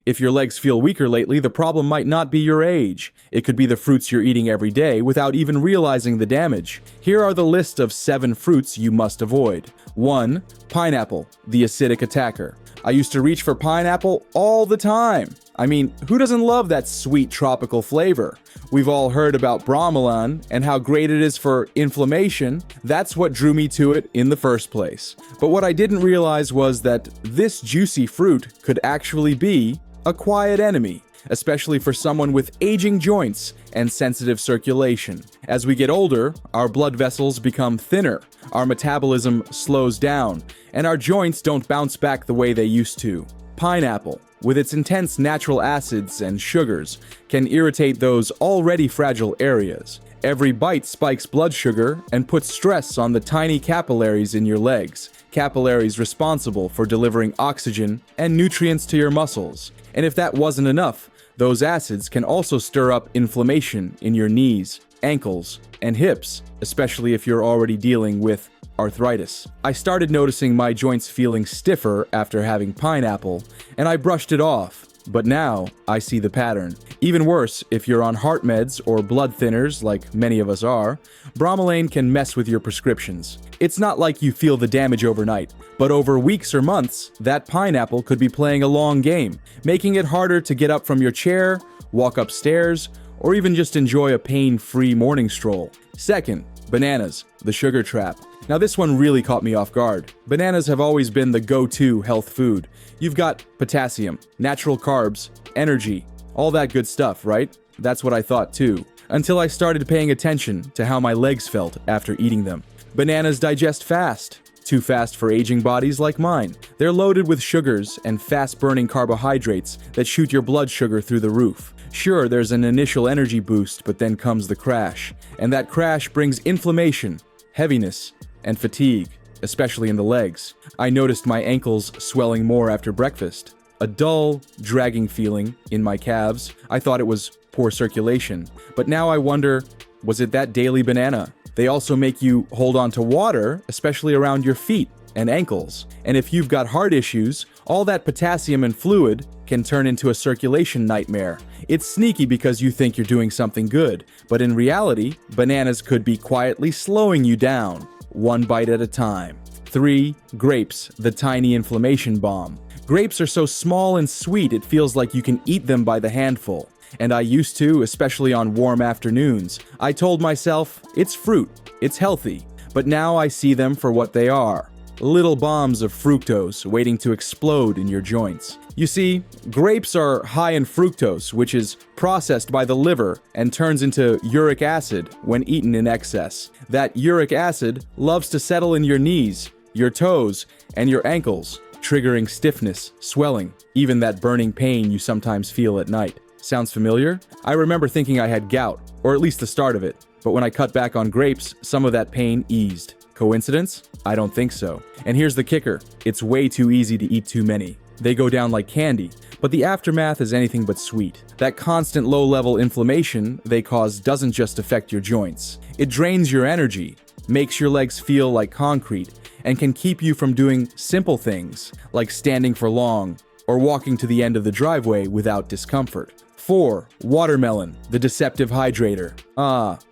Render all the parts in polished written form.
If your legs feel weaker lately, the problem might not be your age. It could be the fruits you're eating every day without even realizing the damage. Here are the list of 7 fruits you must avoid. 1. Pineapple, the acidic attacker. I used to reach for pineapple all the time. I mean, who doesn't love that sweet tropical flavor? We've all heard about bromelain and how great it is for inflammation. That's what drew me to it in the first place. But what I didn't realize was that this juicy fruit could actually be a quiet enemy, especially for someone with aging joints and sensitive circulation. As we get older, our blood vessels become thinner, our metabolism slows down, and our joints don't bounce back the way they used to. Pineapple, with its intense natural acids and sugars, can irritate those already fragile areas. Every bite spikes blood sugar and puts stress on the tiny capillaries in your legs, capillaries responsible for delivering oxygen and nutrients to your muscles. And if that wasn't enough, those acids can also stir up inflammation in your knees, ankles, and hips, especially if you're already dealing with arthritis. I started noticing my joints feeling stiffer after having pineapple, and I brushed it off. But now, I see the pattern. Even worse, if you're on heart meds or blood thinners, like many of us are, bromelain can mess with your prescriptions. It's not like you feel the damage overnight, but over weeks or months, that pineapple could be playing a long game, making it harder to get up from your chair, walk upstairs, or even just enjoy a pain-free morning stroll. Second, bananas, the sugar trap. Now this one really caught me off guard. Bananas have always been the go-to health food. You've got potassium, natural carbs, energy, all that good stuff, right? That's what I thought too, until I started paying attention to how my legs felt after eating them. Bananas digest fast. Too fast for aging bodies like mine. They're loaded with sugars and fast-burning carbohydrates that shoot your blood sugar through the roof. Sure, there's an initial energy boost, but then comes the crash. And that crash brings inflammation, heaviness, and fatigue, especially in the legs. I noticed my ankles swelling more after breakfast. A dull, dragging feeling in my calves. I thought it was poor circulation. But now I wonder, was it that daily banana? They also make you hold on to water, especially around your feet and ankles. And if you've got heart issues, all that potassium and fluid can turn into a circulation nightmare. It's sneaky because you think you're doing something good, but in reality, bananas could be quietly slowing you down, one bite at a time. 3. Grapes, the tiny inflammation bomb. Grapes are so small and sweet it feels like you can eat them by the handful. And I used to, especially on warm afternoons. I told myself, it's fruit, it's healthy. But now I see them for what they are. Little bombs of fructose waiting to explode in your joints. You see, grapes are high in fructose, which is processed by the liver and turns into uric acid when eaten in excess. That uric acid loves to settle in your knees, your toes, and your ankles, triggering stiffness, swelling, even that burning pain you sometimes feel at night. Sounds familiar? I remember thinking I had gout, or at least the start of it, but when I cut back on grapes, some of that pain eased. Coincidence? I don't think so. And here's the kicker. It's way too easy to eat too many. They go down like candy, but the aftermath is anything but sweet. That constant low-level inflammation they cause doesn't just affect your joints. It drains your energy, makes your legs feel like concrete, and can keep you from doing simple things, like standing for long, or walking to the end of the driveway without discomfort. 4. Watermelon, the deceptive hydrator.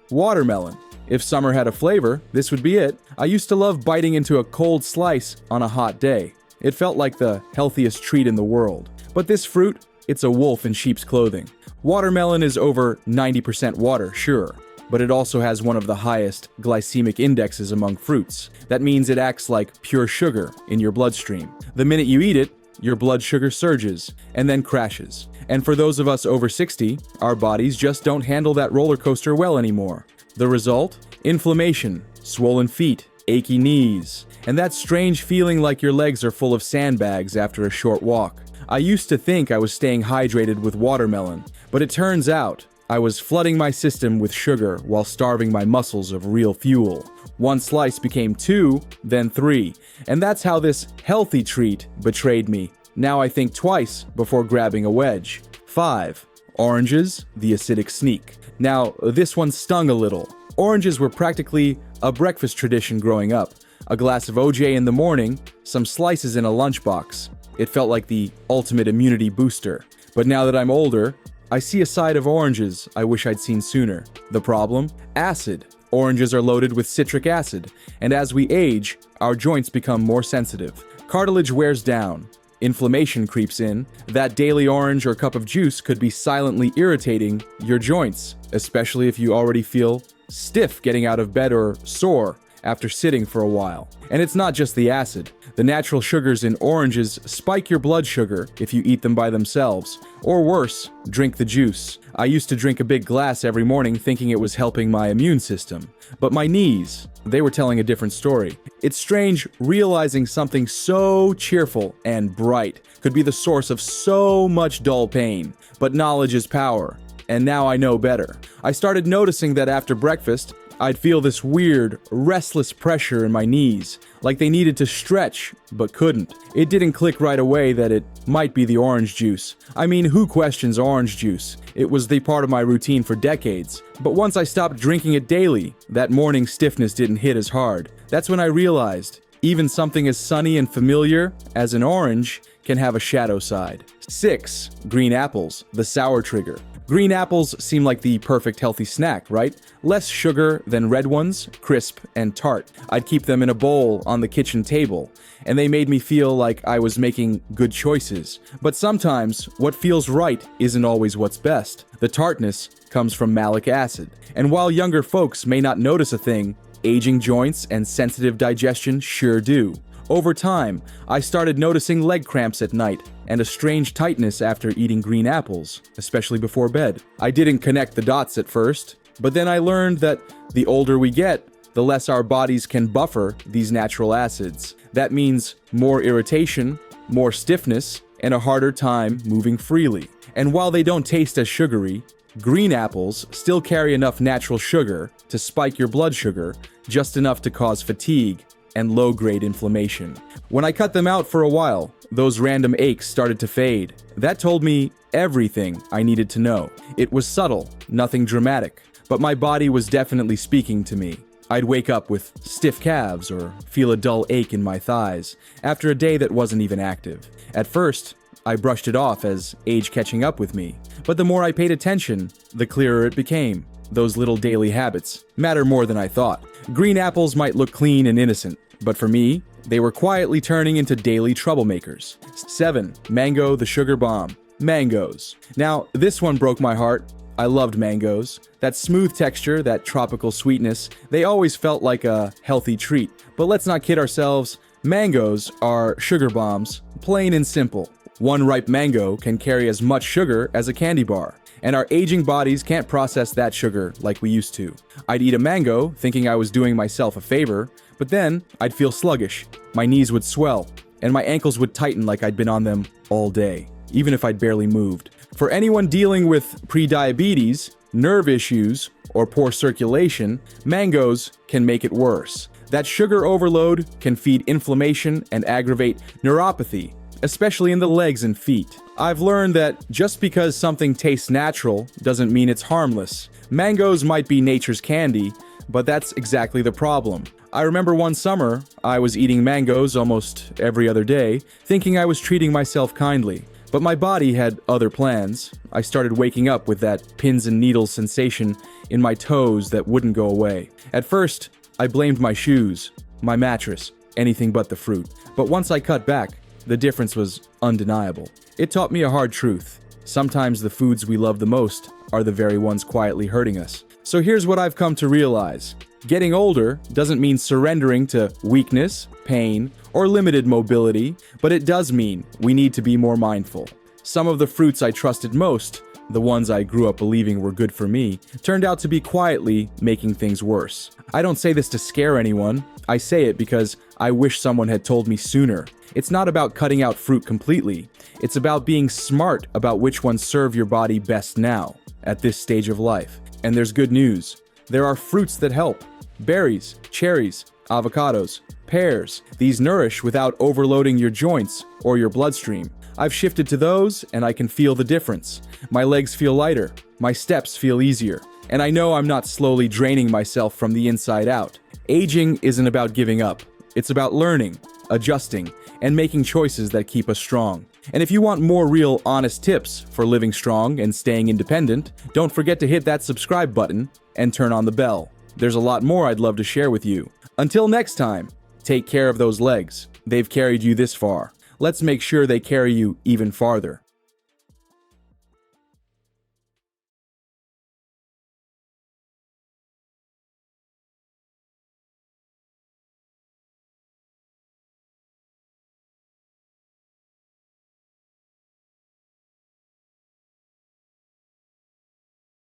Watermelon. If summer had a flavor, this would be it. I used to love biting into a cold slice on a hot day. It felt like the healthiest treat in the world. But this fruit, it's a wolf in sheep's clothing. Watermelon is over 90% water, sure, but it also has one of the highest glycemic indexes among fruits. That means it acts like pure sugar in your bloodstream. The minute you eat it, your blood sugar surges and then crashes. And for those of us over 60, our bodies just don't handle that roller coaster well anymore. The result? Inflammation, swollen feet, achy knees, and that strange feeling like your legs are full of sandbags after a short walk. I used to think I was staying hydrated with watermelon, but it turns out I was flooding my system with sugar while starving my muscles of real fuel. One slice became 2, then 3, and that's how this healthy treat betrayed me. Now I think twice before grabbing a wedge. 5. Oranges, the acidic sneak. Now, this one stung a little. Oranges were practically a breakfast tradition growing up. A glass of OJ in the morning, some slices in a lunchbox. It felt like the ultimate immunity booster. But now that I'm older, I see a side of oranges I wish I'd seen sooner. The problem? Acid. Oranges are loaded with citric acid, and as we age, our joints become more sensitive. Cartilage wears down. Inflammation creeps in. That daily orange or cup of juice could be silently irritating your joints, especially if you already feel stiff getting out of bed or sore after sitting for a while. And it's not just the acid. The natural sugars in oranges spike your blood sugar if you eat them by themselves. Or worse, drink the juice. I used to drink a big glass every morning thinking it was helping my immune system. But my knees, they were telling a different story. It's strange realizing something so cheerful and bright could be the source of so much dull pain. But knowledge is power. And now I know better. I started noticing that after breakfast, I'd feel this weird, restless pressure in my knees, like they needed to stretch, but couldn't. It didn't click right away that it might be the orange juice. I mean, who questions orange juice? It was the part of my routine for decades. But once I stopped drinking it daily, that morning stiffness didn't hit as hard. That's when I realized, even something as sunny and familiar as an orange can have a shadow side. 6. Green apples, the sour trigger. Green apples seem like the perfect healthy snack, right? Less sugar than red ones, crisp and tart. I'd keep them in a bowl on the kitchen table, and they made me feel like I was making good choices. But sometimes, what feels right isn't always what's best. The tartness comes from malic acid. And while younger folks may not notice a thing, aging joints and sensitive digestion sure do. Over time, I started noticing leg cramps at night and a strange tightness after eating green apples, especially before bed. I didn't connect the dots at first, but then I learned that the older we get, the less our bodies can buffer these natural acids. That means more irritation, more stiffness, and a harder time moving freely. And while they don't taste as sugary, green apples still carry enough natural sugar to spike your blood sugar, just enough to cause fatigue and low-grade inflammation. When I cut them out for a while, those random aches started to fade. That told me everything I needed to know. It was subtle, nothing dramatic, but my body was definitely speaking to me. I'd wake up with stiff calves or feel a dull ache in my thighs after a day that wasn't even active. At first, I brushed it off as age catching up with me, but the more I paid attention, the clearer it became. Those little daily habits matter more than I thought. Green apples might look clean and innocent, but for me, they were quietly turning into daily troublemakers. 7. Mango, the sugar bomb. Mangoes. Now, this one broke my heart. I loved mangoes. That smooth texture, that tropical sweetness, they always felt like a healthy treat. But let's not kid ourselves, mangoes are sugar bombs, plain and simple. One ripe mango can carry as much sugar as a candy bar, and our aging bodies can't process that sugar like we used to. I'd eat a mango thinking I was doing myself a favor, but then I'd feel sluggish, my knees would swell, and my ankles would tighten like I'd been on them all day, even if I'd barely moved. For anyone dealing with prediabetes, nerve issues, or poor circulation, mangoes can make it worse. That sugar overload can feed inflammation and aggravate neuropathy, especially in the legs and feet. I've learned that just because something tastes natural doesn't mean it's harmless. Mangoes might be nature's candy, but that's exactly the problem. I remember one summer, I was eating mangoes almost every other day, thinking I was treating myself kindly. But my body had other plans. I started waking up with that pins and needles sensation in my toes that wouldn't go away. At first, I blamed my shoes, my mattress, anything but the fruit. But once I cut back, the difference was undeniable. It taught me a hard truth. Sometimes the foods we love the most are the very ones quietly hurting us. So here's what I've come to realize. Getting older doesn't mean surrendering to weakness, pain, or limited mobility, but it does mean we need to be more mindful. Some of the fruits I trusted most, the ones I grew up believing were good for me, turned out to be quietly making things worse. I don't say this to scare anyone. I say it because I wish someone had told me sooner. It's not about cutting out fruit completely. It's about being smart about which ones serve your body best now, at this stage of life. And there's good news. There are fruits that help. Berries, cherries, avocados, pears. These nourish without overloading your joints or your bloodstream. I've shifted to those and I can feel the difference. My legs feel lighter, my steps feel easier, and I know I'm not slowly draining myself from the inside out. Aging isn't about giving up. It's about learning, adjusting, and making choices that keep us strong. And if you want more real, honest tips for living strong and staying independent, don't forget to hit that subscribe button and turn on the bell. There's a lot more I'd love to share with you. Until next time, take care of those legs. They've carried you this far. Let's make sure they carry you even farther.